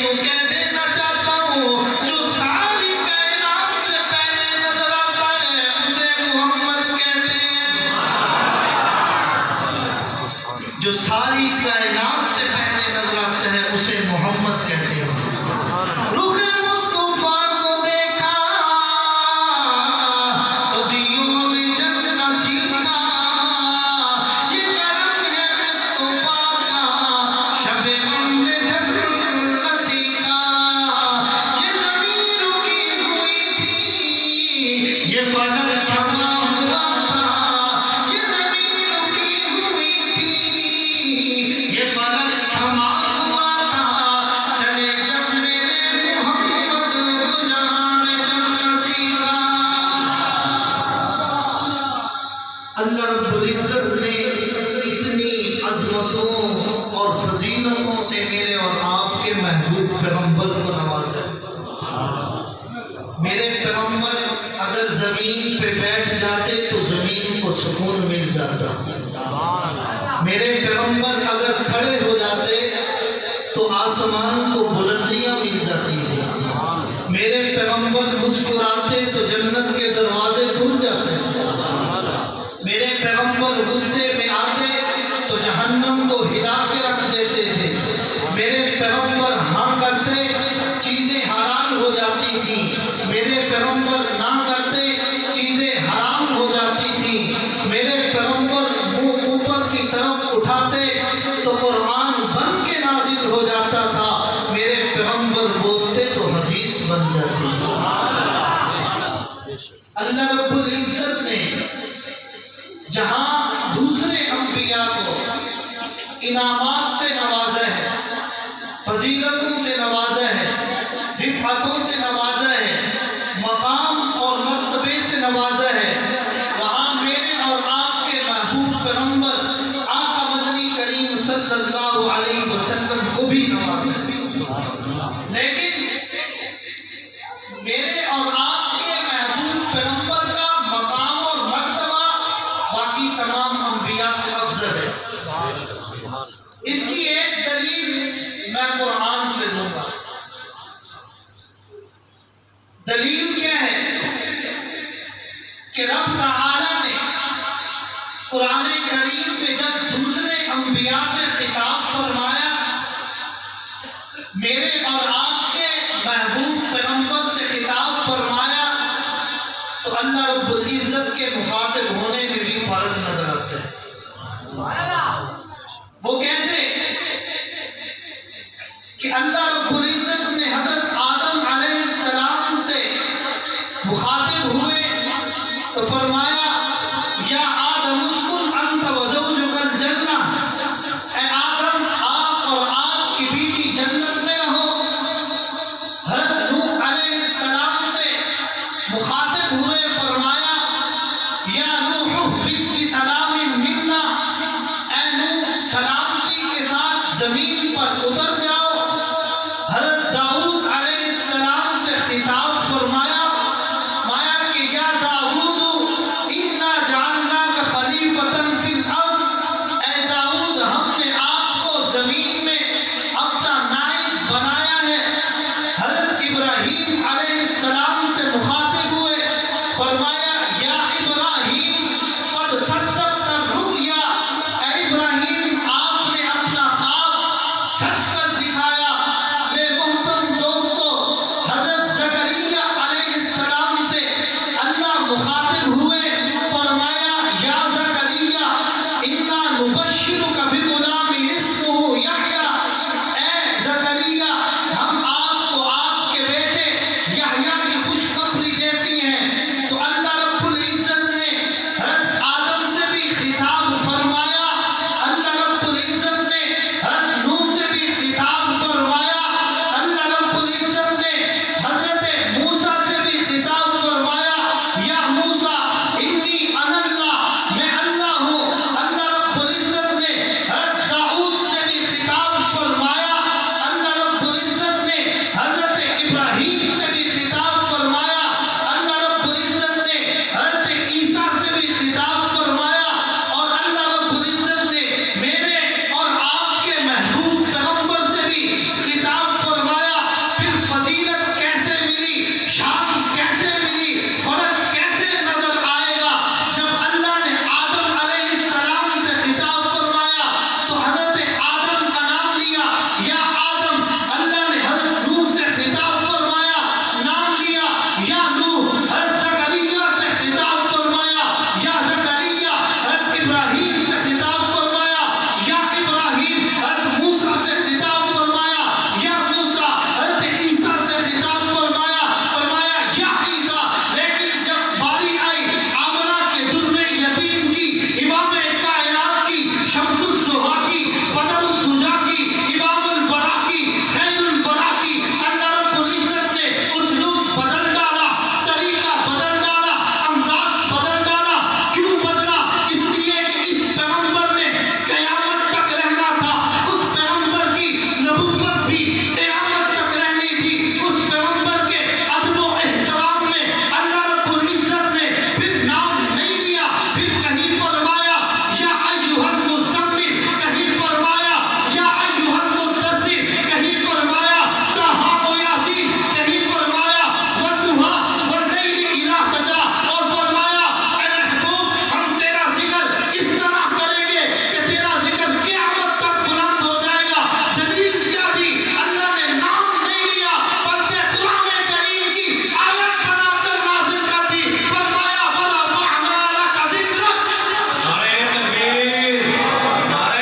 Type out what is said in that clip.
یوں کہہ دینا چاہتا ہوں جو ساری کائنات سے پہلے نظر آتا ہے اسے محمد کہتے ہیں. جو ساری کائنات سے پہلے نظر آتا ہے اسے محمد کہتے ہیں. رخ مصطفیٰ کو دیکھا تو دیوں نے جلنا سیکھا. یہ کرم ہے مصطفیٰ کا شب غم نے ڈھلنا سیکھا. یہ زمین رکی ہوئی تھی یہ فلک تھما ہوا تھا. یہ زمین رکی ہوئی تھی یہ فلک تھما ہوا تھا. چلے جب میرے محمد تو جہاں نے چلنا سیکھا. اللہ رب العزت نے اتنی عظمتوں اور فضیلتوں سے میرے اور آپ کے محبوب پیغمبر کو نوازا. میرے پیغمبر اگر زمین پہ بیٹھ جاتے تو زمین کو سکون مل جاتا. میرے پیغمبر اگر کھڑے ہو جاتے تو آسمان کو بلندیاں مل جاتی تھی. میرے پیغمبر مسکراتے تو جنت کے دروازے کھل جاتے تھے. میرے پیغمبر غصے میں آتے تو جہنم کو ہلا کے رکھ دیتے تھے. میرے پیغمبر ہاں کرتے چیزیں حلال ہو جاتی تھیں. میرے پیغمبر نہ کرتے چیزیں حرام ہو جاتی تھیں. میرے پیغمبر منہ اوپر کی طرف اٹھاتے تو قرآن بن کے نازل ہو جاتا تھا. میرے پیغمبر بولتے تو حدیث بن جاتی تھی. اللہ رب العزت نے جہاں دوسرے انبیاء کو انعامات سے نوازا ہے، فضیلتوں سے نوازا ہے، رفعتوں سے نوازا ہے، مقام اور مرتبے سے نوازا ہے، وہاں میرے اور آپ کے محبوب پیغمبر آقا مدنی کریم صلی اللہ علیہ وسلم کو بھی نوازا ہے. لیکن میرے اور آپ کے محبوب پیغمبر کا مقام اور مرتبہ باقی تمام انبیاء سے افضل ہے. اس کی ایک دلیل میں قرآن سے دوں گا. دلیل کیا ہے کہ رب تعالیٰ نے قرآن کریم میں جب دوسرے انبیاء سے خطاب فرمایا، میرے اور آپ کے محبوب پیغمبر سے خطاب فرمایا، تو اللہ رب العزت کے مخاطب ہونے میں بھی فرق نظر آتا ہے. وہ کیسے کہ اللہ رب العزت نے حضرت آدم علیہ السلام سے مخاطب ہوئے تو فرمایا